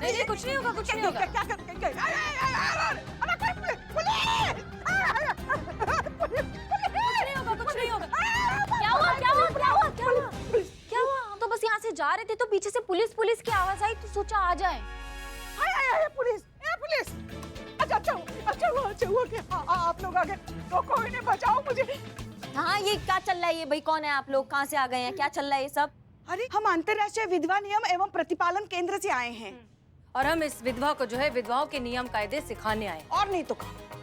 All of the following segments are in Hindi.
नहीं, कुछ नहीं होगा, कुछ नहीं होगा। क्या कर कुछ नहीं होगा। क्या हुआ क्या हुआ क्या हुआ क्या हुआ क्या हुआ? हम तो बस यहाँ से जा रहे थे तो पीछे से पुलिस की आवाज आई तो सोचा आ जाए। पुलिस अच्छा हुआ कि आप लोग आ गए। तो कोई नहीं, बचाओ मुझे। हाँ, ये क्या चल रहा है? ये भाई कौन है? आप लोग कहाँ से आ गए हैं? क्या चल रहा है ये सब? अरे हम अंतर्राष्ट्रीय विधवा नियम एवं प्रतिपालन केंद्र से आए हैं। और हम इस विधवा को जो है विधवाओं के नियम कायदे सिखाने आए। और नहीं तो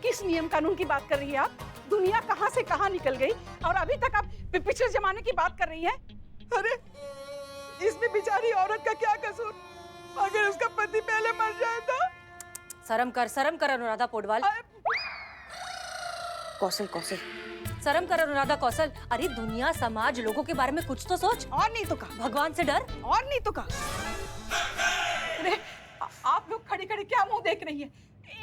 किस नियम कानून की बात कर रही है आप? दुनिया कहाँ से कहाँ निकल गई और अभी तक आप पिछले जमाने की बात कर रही हैं। अरे इसमें बेचारी औरत का क्या कसूर? अगर उसका पति पहले मर जाए तो? शर्म कर अनुराधा पोडवाल। कौशल शर्म कर अनुराधा कौशल। अरे दुनिया समाज लोगों के बारे में कुछ तो सोच। और नहीं तो भगवान से डर। और नहीं तो अरे आप लोग खड़े खड़े क्या मुंह देख रही हैं?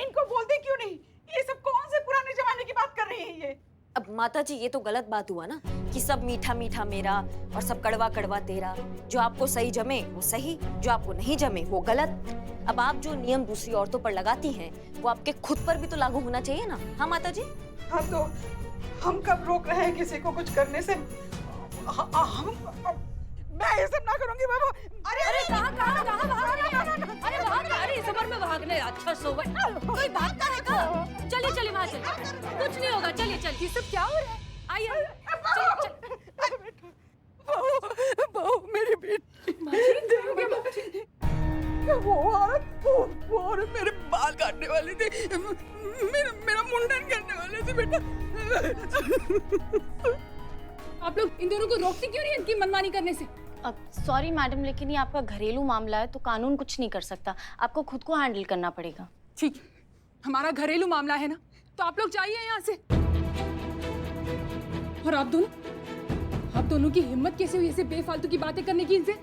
इनको बोलते क्यों नहीं? ये सब कौन से पुराने जमाने की बात कर रही है ये? अब माता जी, ये तो गलत बात हुआ ना कि सब मीठा मीठा मेरा और सब कड़वा कड़वा तेरा। जो आपको सही जमे वो सही, जो आपको नहीं जमे वो गलत। अब आप जो नियम दूसरी औरतों पर लगाती हैं वो आपके खुद पर भी तो लागू होना चाहिए ना। हाँ माता जी? हाँ तो हम कब रोक रहे हैं किसी को कुछ करने से? मैं ये सब ना करूंगी बाबू। अरे कहाँ अरे वहाँ अरे इस उम्र में भागने। अच्छा सोबर कोई भागता है क्या? चलिए वहाँ चलिए, कुछ नहीं होगा। चलिए ये सब क्या हो रहा है? आइए बहू मेरी बेटी। वो औरत मेरे बाल काटने वाली थी, मेरा मुंडन करने वाले थे बेटा। आप लोग इन दोनों को रोकते क्यों नहीं इनकी मनमानी करने से? अब सॉरी मैडम, लेकिन ये आपका घरेलू मामला है तो कानून कुछ नहीं कर सकता। आपको खुद को हैंडल करना पड़ेगा। ठीक है, हमारा घरेलू मामला है ना, तो आप लोग जाइए यहाँ से। और आप दोनों की हिम्मत कैसे हुई ऐसे बेफालतू की बातें करने की इनसे?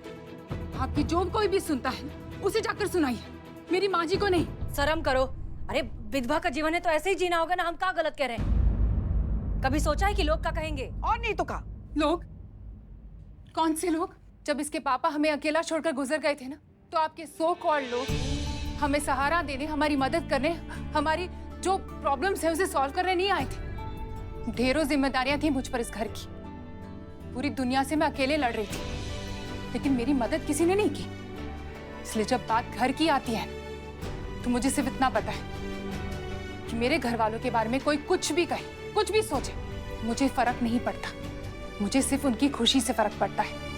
आपकी जो कोई भी सुनता है उसे जाकर सुनाइए, मेरी माँ जी को नहीं। शर्म करो। अरे विधवा का जीवन है तो ऐसे ही जीना होगा ना। हम क्या गलत कह रहे हैं? कभी सोचा है कि लोग क्या कहेंगे? और नहीं तो लोग? कौन से लोग? जब इसके पापा हमें अकेला छोड़कर गुजर गए थे ना, तो आपके सो कॉल्ड लोग हमें सहारा देने, हमारी मदद करने, हमारी जो प्रॉब्लम्स है उसे सॉल्व करने नहीं आए थे। ढेरों जिम्मेदारियां थी मुझ पर इस घर की। पूरी दुनिया से मैं अकेले लड़ रही थी, लेकिन मेरी मदद किसी ने नहीं की। इसलिए जब बात घर की आती है तो मुझे सिर्फ इतना पता है कि मेरे घर वालों के बारे में कोई कुछ भी कहे, कुछ भी सोचे, मुझे फर्क नहीं पड़ता। मुझे सिर्फ उनकी खुशी से फर्क पड़ता है।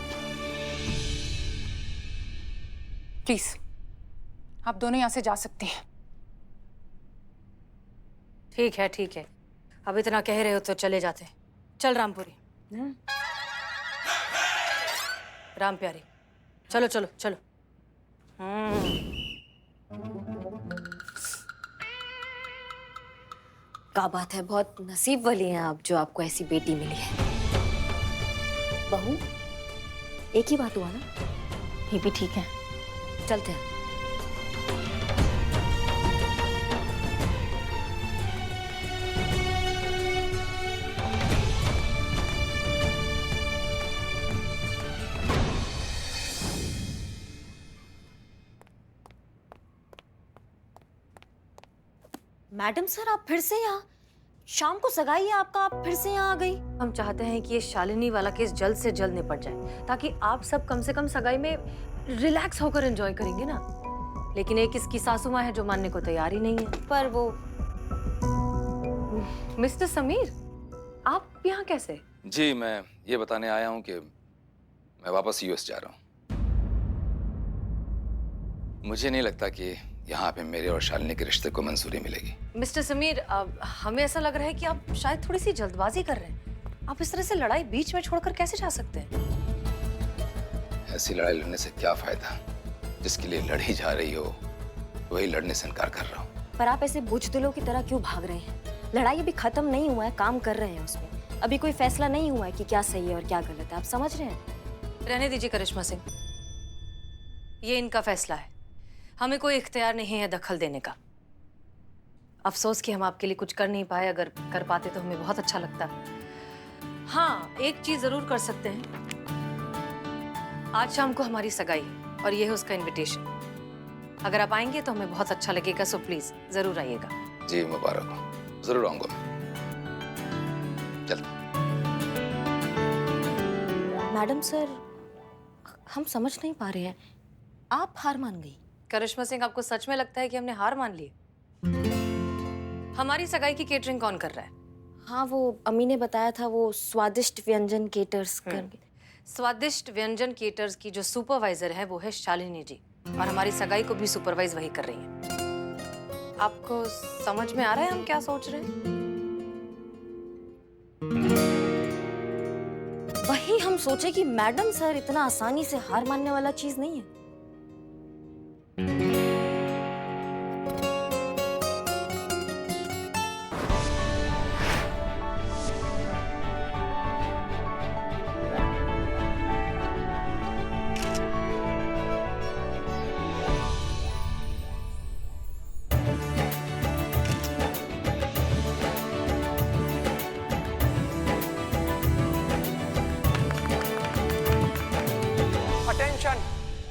प्लीज आप दोनों यहां से जा सकते हैं। ठीक है। अब इतना कह रहे हो तो चले जाते हैं। चल रामपुरी। राम प्यारी, चलो। क्या बात है, बहुत नसीब वाली हैं आप जो आपको ऐसी बेटी मिली है। बहू, एक ही बात हुआ ना? ये भी ठीक है। चलते हैं। मैडम सर, आप फिर से यहाँ? शाम को सगाई है आपका, आप फिर से यहाँ आ गई? हम चाहते हैं कि ये शालिनी वाला केस जल्द से जल्द निपट जाए ताकि आप सब कम से कम सगाई में रिलैक्स होकर एंजॉय करेंगे ना। लेकिन एक इसकी सासू माँ है जो मानने को तैयार ही नहीं है। पर वो मिस्टर समीर, आप यहाँ कैसे? जी, मैं ये बताने आया हूँ कि मैं वापस यूएस जा रहा हूँ। मुझे नहीं लगता कि यहाँ पे मेरे और शालिनी के रिश्ते को मंजूरी मिलेगी। मिस्टर समीर, हमें ऐसा लग रहा है कि आप शायद थोड़ी सी जल्दबाजी कर रहे हैं। आप इस तरह से लड़ाई बीच में छोड़कर कैसे जा सकते हैं? ऐसी लड़ाई लड़ने से क्या फायदा? जिसके लिए लड़ी जा रही हो वही लड़ने से इनकार कर रहा हूँ। पर आप ऐसे बुज़दिलों की तरह क्यों भाग रहे हैं? लड़ाई अभी खत्म नहीं हुआ है, काम कर रहे हैं उसमें। अभी कोई फैसला नहीं हुआ है कि क्या सही है और क्या गलत है। आप समझ रहे हैं? रहने दीजिए करिश्मा सिंह, ये इनका फैसला है। हमें कोई इख्तियार नहीं है दखल देने का। अफसोस कि हम आपके लिए कुछ कर नहीं पाए। अगर कर पाते तो हमें बहुत अच्छा लगता। हाँ, एक चीज जरूर कर सकते हैं। आज शाम को हमारी सगाई है और ये है उसका इनविटेशन। अगर आप आएंगे तो हमें बहुत अच्छा लगेगा, सो प्लीज जरूर आइएगा। जी मुबारक हो, जरूर आऊंगा मैं। चलता। मैडम सर, हम समझ नहीं पा रहे हैं, आप हार मान गई? करिश्मा सिंह, आपको सच में लगता है कि हमने हार मान ली? हमारी सगाई की केटरिंग कौन कर रहा है? हाँ, वो अम्मी ने बताया था, वो स्वादिष्ट व्यंजन केटर्स करके। स्वादिष्ट व्यंजन केटर्स की जो सुपरवाइजर है वो है शालिनी जी, और हमारी सगाई को भी सुपरवाइज वही कर रही हैं। आपको समझ में आ रहा है हम क्या सोच रहे हैं? वही हम सोचे कि मैडम सर इतना आसानी से हार मानने वाला चीज नहीं है।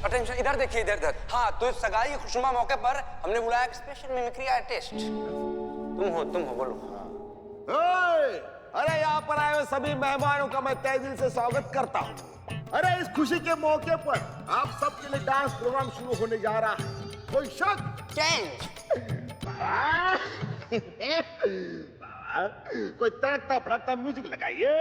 अटेंशन, इधर देखिए, इधर इधर। हाँ, तो इस सगाई की खुशनुमा मौके पर हमने बुलाया एक स्पेशल मिमिक्री आर्टिस्ट। तुम हो, बोलो। अरे यहाँ पर आए हुए सभी मेहमानों का मैं तहे दिल से स्वागत करता हूँ। अरे इस खुशी के मौके पर आप सबके लिए डांस प्रोग्राम शुरू होने जा रहा है। कोई शक? कोई तड़कता फड़कता म्यूजिक लगाइए।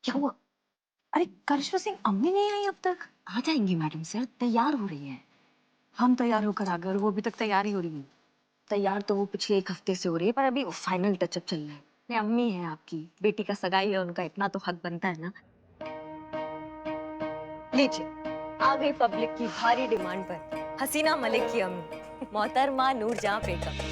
क्या हुआ? अरे करिश्मा सिंह, अम्मी नहीं आई अब तक? आ जाएंगी मैडम सर, तैयार हो रही है। हम तैयार होकर आ गए और वो अभी तक तैयार ही हो रही है। तैयार तो वो पिछले एक हफ्ते से हो रही है, पर अभी फाइनल टचअप चल रहा है। नहीं, अम्मी है आपकी, बेटी का सगाई है, उनका इतना तो हक बनता है ना। लीजिए, आ गई पब्लिक की भारी डिमांड पर हसीना मलिक की अम्मी, मोहतरमा नूरजहां बेगम।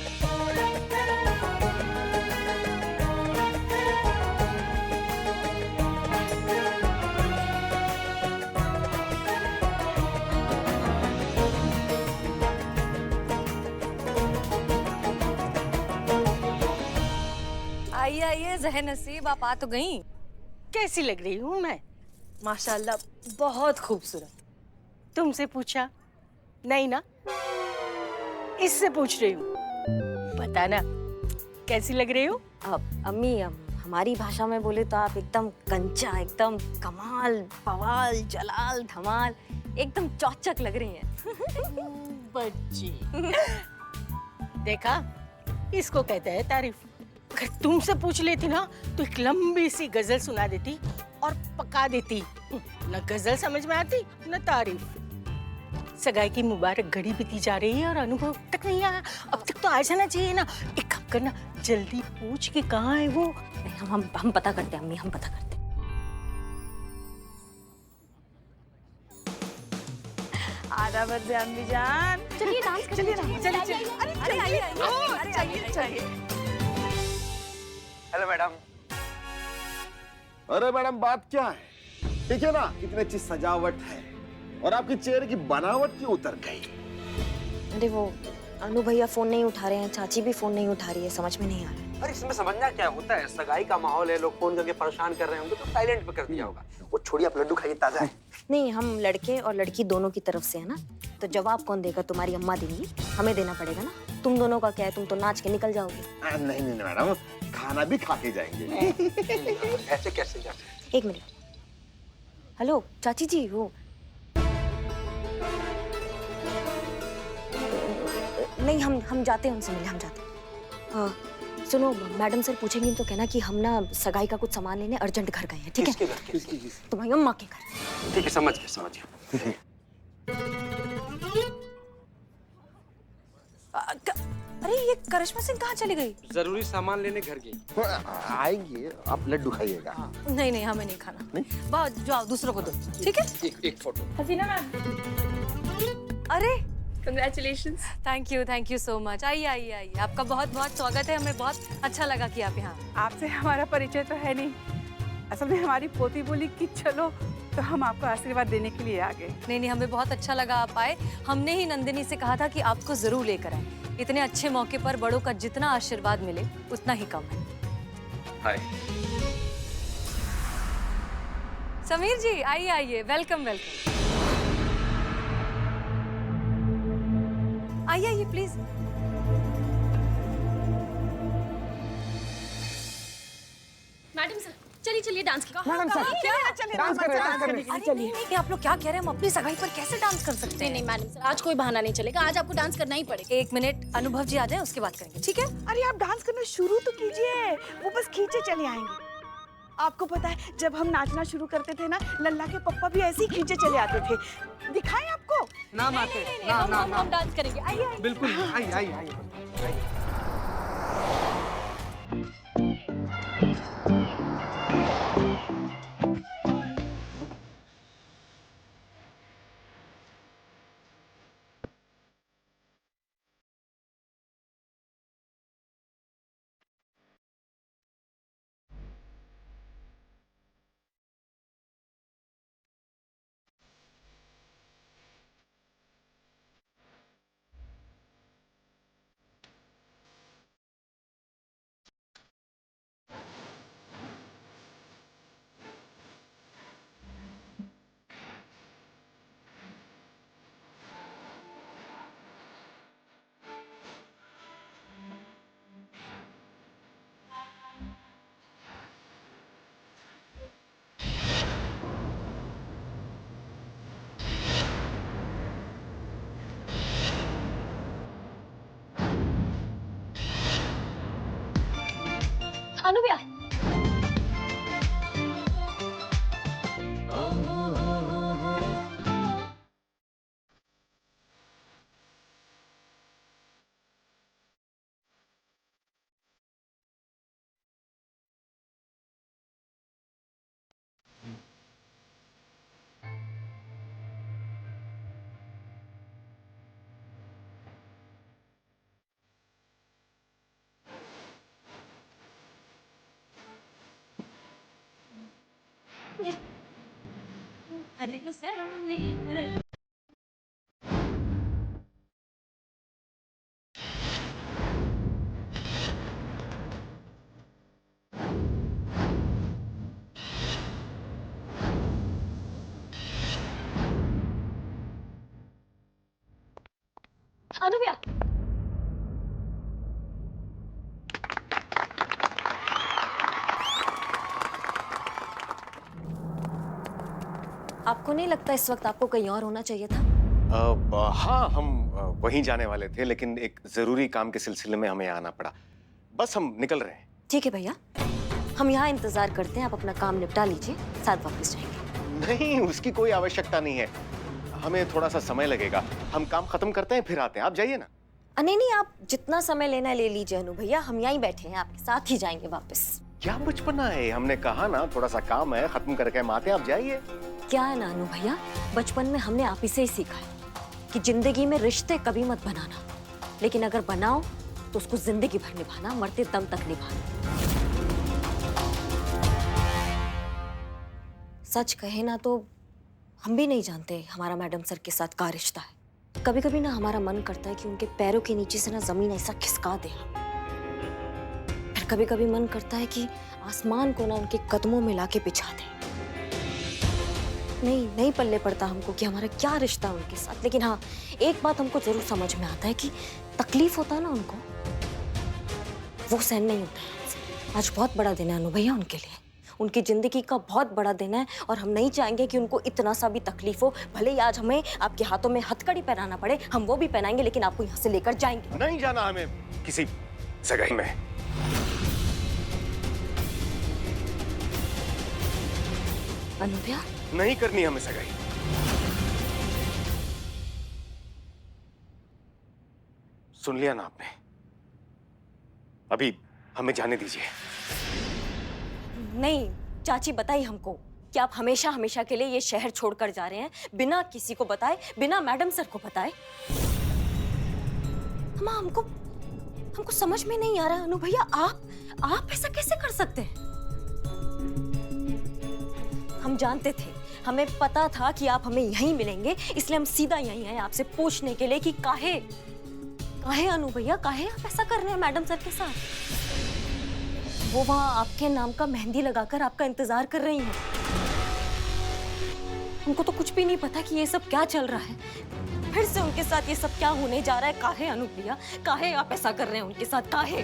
आइए आइए, ज़हे नसीब, आप आ तो गई। कैसी लग रही हूँ मैं? माशाल्लाह, बहुत खूबसूरत। तुमसे पूछा नहीं ना, इससे पूछ रही हूँ। पता ना कैसी लग रही हूँ? अम्मी, हमारी भाषा में बोले तो आप एकदम कंचा, एकदम कमाल, बवाल, जलाल, धमाल, एकदम चौचक लग रही हैं। बच्ची देखा, इसको कहते हैं तारीफ। अगर तुमसे पूछ लेती ना तो एक लंबी सी गजल सुना देती और पका देती। न गजल समझ में आती न तारीफ। सगाई की मुबारक घड़ी बीती जा रही है और अनुभव तक नहीं आया। अब तक तो आ जाना चाहिए ना। एक काम करना, जल्दी पूछ के कहाँ है वो। हम पता करते हैं अम्मी, हम पता करते हैं। आधा बजे अम्मी जान। चलिए डांस चलिए ना, चलिए। अरे चलिए। Hello madam. अरे मैडम, बात क्या है? ठीक है ना, कितनी अच्छी सजावट है और आपके चेहरे की बनावट क्यों उतर गई? अरे वो अनु भैया फोन नहीं उठा रहे हैं, चाची भी फोन नहीं उठा रही है, समझ में नहीं आ रहा है। अरे इसमें समझना क्या होता है, सगाई का माहौल है, लोग फोन करके परेशान कर रहे होंगे तो साइलेंट पे कर दिया होगा। वो छोड़िए, आप लड्डू खाइए, ताजा है। नहीं, हम लड़के और लड़की दोनों की तरफ से है ना, तो जवाब कौन देगा? तुम्हारी अम्मा देंगी, हमें देना पड़ेगा ना। तुम दोनों का क्या है, तुम तो नाच के निकल जाओगे। नहीं नहीं मैडम, खाना भी खा के जाएंगे। ऐसे कैसे जा सकते? एक मिनट। हेलो चाची जी, वो नहीं, हम जाते हैं, उनसे मिले, हम जाते हैं। सुनो, मैडम सर पूछेंगी तो कहना कि हम ना सगाई का कुछ सामान लेने अर्जेंट घर गए हैं, ठीक है? किसके घर? किसकी? तुम्हारी अम्मा के घर। ठीक है, समझ गया। अरे ये करिश्मा सिंह कहाँ चली गई? जरूरी सामान लेने घर गई। आएंगे, आप लड्डू खाइएगा। नहीं नहीं, हमें नहीं खाना। नहीं? बहुत जाओ, दूसरों को दो, ठीक है? एक फोटो। हसीना मैम, अरे congratulations. Thank you so much. आइए आइए आइए, आपका बहुत बहुत स्वागत है। हमें बहुत अच्छा लगा कि आप यहाँ। आपसे हमारा परिचय तो है नहीं, असल में हमारी पोती बोली कि चलो तो हम आपको आशीर्वाद देने के लिए आ गए। नहीं नहीं, हमें बहुत अच्छा लगा आप आए। हमने ही नंदिनी से कहा था कि आपको जरूर लेकर आए। इतने अच्छे मौके पर बड़ों का जितना आशीर्वाद मिले उतना ही कम है। हाय। समीर जी आइए आइए, वेलकम वेलकम। आइए आइए प्लीज। मैडम सर, चलिए चलिए डांस की। मैडम सर, डांस कर रहे हैं। अरे नहीं नहीं, आप लोग क्या कह रहे हैं? हम अपनी सगाई पर कैसे डांस कर सकते हैं? नहीं मैडम सर, आज कोई बहाना नहीं चलेगा, आज आपको डांस करना ही पड़ेगा। एक मिनट, अनुभव जी आ जाए उसके बाद करेंगे, ठीक है? अरे आप डांस करना शुरू तो कीजिए, वो बस खींचे चले आएंगे। आपको पता है जब हम नाचना शुरू करते थे ना, लल्ला के पप्पा भी ऐसे ही खींचे चले आते थे। दिखाएं आपको? नाम आते। हम डांस करेंगे, आइए। बिल्कुल, आइए। अनुप्रिया, अनुप्रिया, आपको नहीं लगता इस वक्त आपको कहीं और होना चाहिए था? हाँ, हम वहीं जाने वाले थे, लेकिन एक जरूरी काम के सिलसिले में हमें आना पड़ा। बस हम निकल रहे हैं। ठीक है भैया, हम यहाँ इंतजार करते हैं, आप अपना काम निपटा लीजिए, साथ वापस जाएंगे। नहीं, उसकी कोई आवश्यकता नहीं है, हमें थोड़ा सा समय लगेगा। हम काम खत्म करते हैं फिर आते हैं, आप जाइए ना। नहीं नहीं, आप जितना समय लेना है ले लीजिए अनु भैया, हम यहीं बैठे हैं, आपके साथ ही जाएंगे वापस। क्या बचपना है, हमने कहा ना थोड़ा सा काम है, खत्म करके हम आते हैं, आप जाइए। क्या है ना अनु भैया, बचपन में हमने आप ही से ही सीखा है कि जिंदगी में रिश्ते कभी मत बनाना, लेकिन अगर बनाओ तो उसको जिंदगी भर निभाना, मरते दम तक निभाना। सच कहे ना तो हम भी नहीं जानते हमारा मैडम सर के साथ क्या रिश्ता है। कभी कभी ना हमारा मन करता है कि उनके पैरों के नीचे से ना जमीन ऐसा खिसका दे, फिर कभी कभी मन करता है कि आसमान को ना उनके कदमों में लाके बिछा दे। नहीं पल्ले पड़ता हमको कि हमारा क्या रिश्ता है उनके साथ, लेकिन हाँ एक बात हमको जरूर समझ में आता है कि तकलीफ होता है ना उनको, वो सहन नहीं होता है हमसे। आज बहुत बड़ा दिन है अनु भैया उनके लिए, उनकी जिंदगी का बहुत बड़ा दिन है, और हम नहीं चाहेंगे कि उनको इतना सा भी तकलीफ हो। भले ही आज हमें आपके हाथों में हथकड़ी पहनाना पड़े, हम वो भी पहनाएंगे, लेकिन आपको यहाँ से लेकर जाएंगे। नहीं जाना हमें किसी सगाई में। अनु भैया, नहीं करनी हमें सगाई। सुन लिया ना आपने, अभी हमें जाने दीजिए। नहीं चाची, बताइए हमको कि आप हमेशा हमेशा के लिए ये शहर छोड़कर जा रहे हैं बिना किसी को बताए, बिना मैडम सर को बताए। हमको समझ में नहीं आ रहा अनु भैया, आप ऐसा कैसे कर सकते हैं? हम जानते थे, हमें पता था कि आप हमें यहीं मिलेंगे, इसलिए हम सीधा यहीं आए आपसे पूछने के लिए कि काहे अनु भैया, काहे आप ऐसा कर रहे हैं मैडम सर के साथ? वो वहां आपके नाम का मेहंदी लगाकर आपका इंतजार कर रही हैं। उनको तो कुछ भी नहीं पता कि ये सब क्या चल रहा है। फिर से उनके साथ ये सब क्या होने जा रहा है? काहे अनु भैया, काहे आप ऐसा कर रहे हैं उनके साथ, काहे?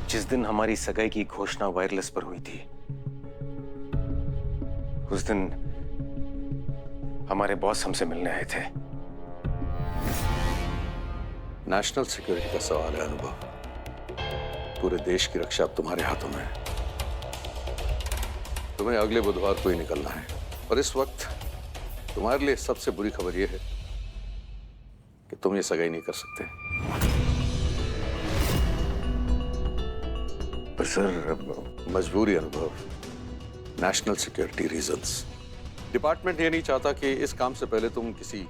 जिस दिन हमारी सगाई की घोषणा वायरलेस पर हुई थी, उस दिन हमारे बॉस हमसे मिलने आए थे। नेशनल सिक्योरिटी का सवाल है अनुभव। पूरे देश की रक्षा अब तुम्हारे हाथों में है। तुम्हें अगले बुधवार को ही निकलना है, और इस वक्त तुम्हारे लिए सबसे बुरी खबर यह है कि तुम ये सगाई नहीं कर सकते। पर सर, मजबूरी अनुभव, नेशनल सिक्योरिटी रीजंस। डिपार्टमेंट ये नहीं चाहता कि इस काम से पहले तुम किसी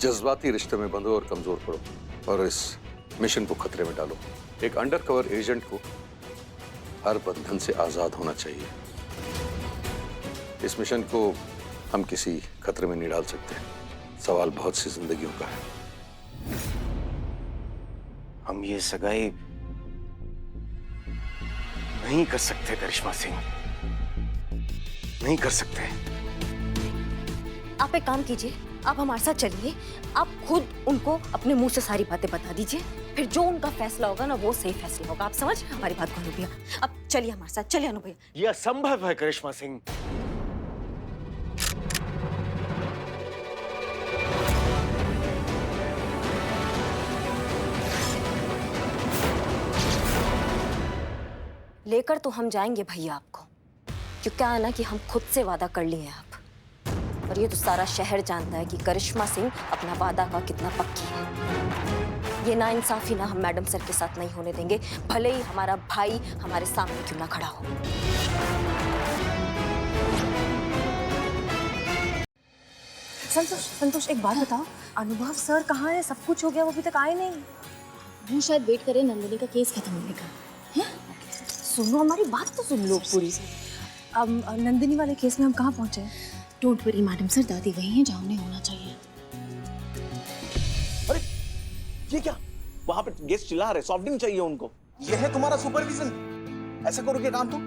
जज्बाती रिश्ते में बंधो और कमजोर पड़ो और इस मिशन को खतरे में डालो। एक अंडरकवर एजेंट को हर बंधन से आजाद होना चाहिए। इस मिशन को हम किसी खतरे में नहीं डाल सकते। सवाल बहुत सी जिंदगियों का है। हम ये सगाई नहीं कर सकते करिश्मा सिंह, नहीं कर सकते। आप एक काम कीजिए, आप हमारे साथ चलिए, आप खुद उनको अपने मुंह से सारी बातें बता दीजिए, फिर जो उनका फैसला होगा ना वो सही फैसला होगा। आप समझ रहे हैं हमारी बात को अनु भैया? अब चलिए हमारे साथ, चलिए अनु भैया। यह असंभव है करिश्मा सिंह। लेकर तो हम जाएंगे भैया आपको, क्यों क्या है ना कि हम खुद से वादा कर लिए हैं आप, और ये तो सारा शहर जानता है कि करिश्मा सिंह अपना वादा का कितना पक्की है। ये नाइंसाफी ना हम मैडम सर के साथ नहीं होने देंगे, भले ही हमारा भाई हमारे सामने क्यों ना खड़ा हो। संतोष एक बात बताओ, अनुभव सर कहाँ है? सब कुछ हो गया, वो अभी तक आए नहीं। वो शायद वेट करे नंदिनी का केस खत्म होने का। सुनो, हमारी बात तो सुन लो पूरी। अब नंदिनी वाले केस में हम कहाँ पहुंचे? डोंट वरी मैडम सर, दादी वही हैं जहाँ उन्हें होना चाहिए। अरे ये क्या, वहां पे गेस्ट चिल्ला रहे, सॉफ्ट ड्रिंक चाहिए उनको। ये है तुम्हारा सुपरविजन? ऐसा करोगे काम तुम?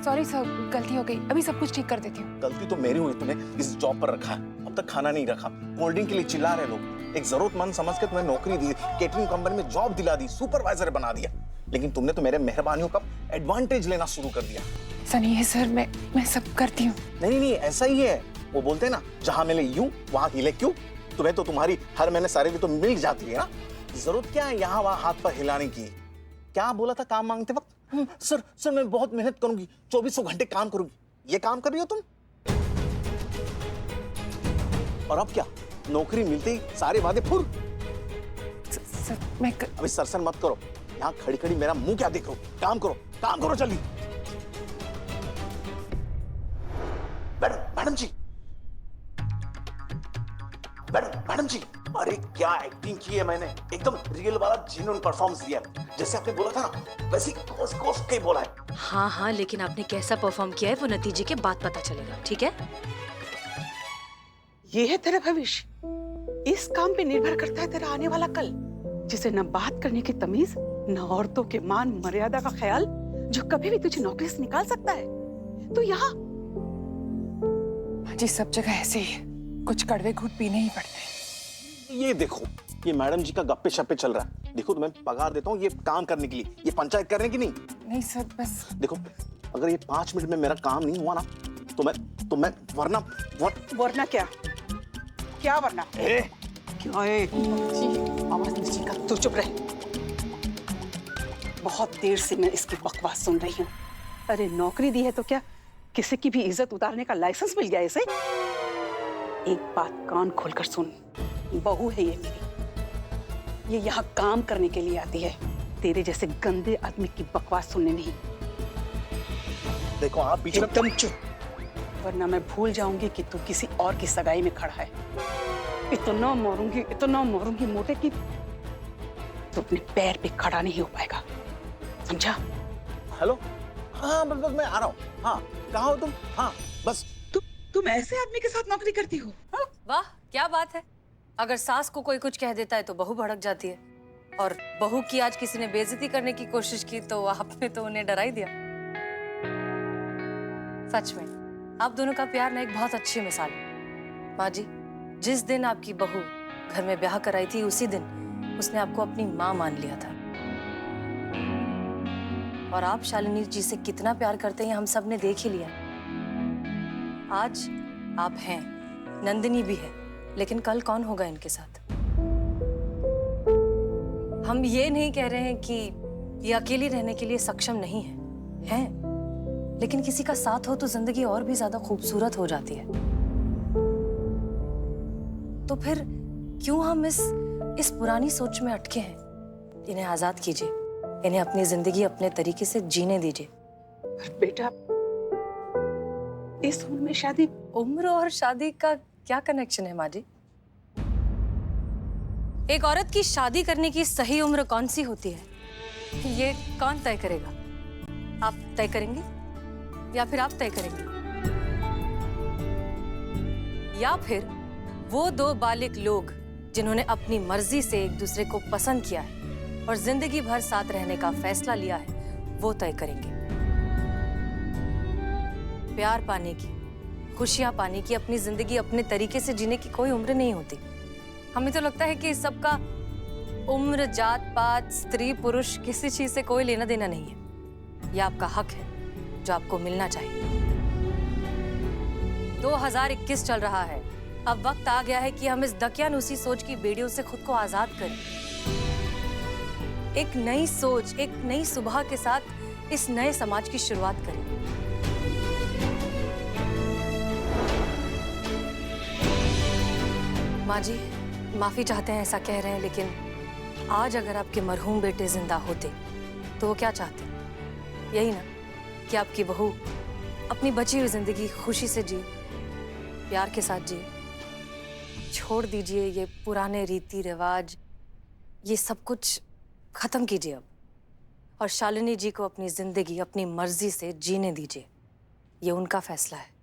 सॉरी सर, गलती हो गई, अभी सब कुछ ठीक कर देती हूँ। गलती तो मेरी हुई, तुम्हें इस जॉब पर रखा है, अब तक खाना नहीं रखा, कोल्ड ड्रिंक के लिए चिल्ला रहे लोग। एक जरूरतमंद समझ के तुम्हें नौकरी दी, केटरिंग कंपनी में जॉब दिला दी, सुपरवाइजर बना दिया, लेकिन तुमने तो मेरे मेहरबानियों का एडवांटेज लेना शुरू कर दिया। ऐसा नहीं है सर, मैं सब करती हूँ। नहीं, ऐसा ही है। वो बोलते हैं ना, जहां मिले यूं वहां हिले क्यों। तुम्हें तो तुम्हारी हर महीने सैलरी तो मिल जाती है ना, जरूरत क्या है यहाँ वहां हाथ पर हिलाने की। क्या बोला था काम मांगते वक्त? सर मैं बहुत मेहनत करूंगी, 2400 घंटे काम करूंगी। ये काम कर रही हो तुम? और अब क्या, नौकरी मिलते ही सारे वादे फुर। सर मैं अभी सरसर मत करो, यहाँ खड़ी खड़ी मेरा मुंह क्या देख रहे हो? काम करो जल्दी। मैडम जी, अरे क्या एक्टिंग की है मैंने, एकदम रियल वाला जेन्युइन परफॉर्मेंस दिया, जैसे आपने बोला था ना वैसे कोस के बोला है। हाँ, लेकिन आपने कैसा परफॉर्म किया है वो नतीजे के बाद पता चलेगा, ठीक है? ये है तेरा भविष्य, इस काम पे निर्भर करता है तेरा आने वाला कल, जिसे न बात करने की तमीज, न औरतों के मान मर्यादा का ख्याल, जो कभी भी तुझे नौकरी से निकाल सकता है। तो यहाँ जी सब जगह ऐसे ही है, कुछ कड़वे घूंट पीने ही पड़ते हैं। ये देखो, ये मैडम जी का गप्पे शप्पे चल रहा है। देखो तुम्हें पगार देता हूँ ये काम करने के लिए, ये पंचायत करने की नहीं। नहीं सर, बस देखो, अगर ये 5 मिनट में मेरा काम नहीं हुआ ना तो मैं वरना क्या वरना क्या है? आवाज नीचे कर, तू चुप रह। बहुत देर से मैं इसकी बकवास सुन रही हूँ। अरे नौकरी दी है तो क्या किसी की भी इज्जत उतारने का लाइसेंस मिल गया इसे? एक बात कान खोलकर सुन, बहू है ये मेरी, ये यहाँ काम करने के लिए आती है, तेरे जैसे गंदे आदमी की बकवास सुनने नहीं। देखो आप बीच में एकदम चुप, वरना मैं भूल जाऊंगी कि तू किसी और की सगाई में खड़ा है। इतना मारूंगी मोटे की तो अपने पैर पे खड़ा नहीं हो पाएगा, समझा? हेलो, हाँ बस मैं आ रहा हूँ। हाँ कहाँ हो तुम? हाँ बस। तुम ऐसे आदमी के साथ नौकरी करती हो? हाँ? वाह क्या बात है। अगर सास को कोई कुछ कह देता है तो बहू भड़क जाती है, और बहू की आज किसी ने बेइज्जती करने की कोशिश की तो आपने तो उन्हें डरा ही दिया। सच में आप दोनों का प्यार ना एक बहुत अच्छी मिसाल है। माँ जी, जिस दिन आपकी बहू घर में ब्याह कराई थी उसी दिन उसने आपको अपनी माँ मान लिया था। और आप शालिनी जी से कितना प्यार करते हैं हम सब ने देख ही लिया। आज आप हैं, नंदिनी भी है, लेकिन कल कौन होगा इनके साथ? हम ये नहीं कह रहे हैं कि ये अकेली रहने के लिए सक्षम नहीं है, हैं, लेकिन किसी का साथ हो तो जिंदगी और भी ज्यादा खूबसूरत हो जाती है। तो फिर क्यों हम इस पुरानी सोच में अटके हैं? इन्हें आजाद कीजिए, इन्हें अपनी जिंदगी अपने तरीके से जीने दीजिए। बेटा, इस उम्र में शादी? उम्र और शादी का क्या कनेक्शन है माँ जी? एक औरत की शादी करने की सही उम्र कौन सी होती है, ये कौन तय करेगा? आप तय करेंगे या फिर आप तय करेंगे? या फिर वो दो बालिग लोग जिन्होंने अपनी मर्जी से एक दूसरे को पसंद किया है और जिंदगी भर साथ रहने का फैसला लिया है, वो तय करेंगे। प्यार पाने की, खुशियां पाने की, अपनी जिंदगी अपने तरीके से जीने की कोई उम्र नहीं होती। हमें तो लगता है कि इस सब का उम्र, जात पात, स्त्री पुरुष किसी चीज से कोई लेना देना नहीं है। यह आपका हक है जो आपको मिलना चाहिए। 2021 चल रहा है, अब वक्त आ गया है कि हम इस दकियानुसी सोच की बेड़ियों से खुद को आजाद करें। एक नई सोच, एक नई सुबह के साथ इस नए समाज की शुरुआत करें। माँ जी, माफी चाहते हैं ऐसा कह रहे हैं, लेकिन आज अगर आपके मरहूम बेटे जिंदा होते तो वो क्या चाहते? यही ना कि आपकी बहू अपनी बची हुई जिंदगी खुशी से जी, प्यार के साथ जी। छोड़ दीजिए ये पुराने रीति रिवाज, ये सब कुछ खत्म कीजिए अब, और शालिनी जी को अपनी जिंदगी अपनी मर्जी से जीने दीजिए। ये उनका फैसला है।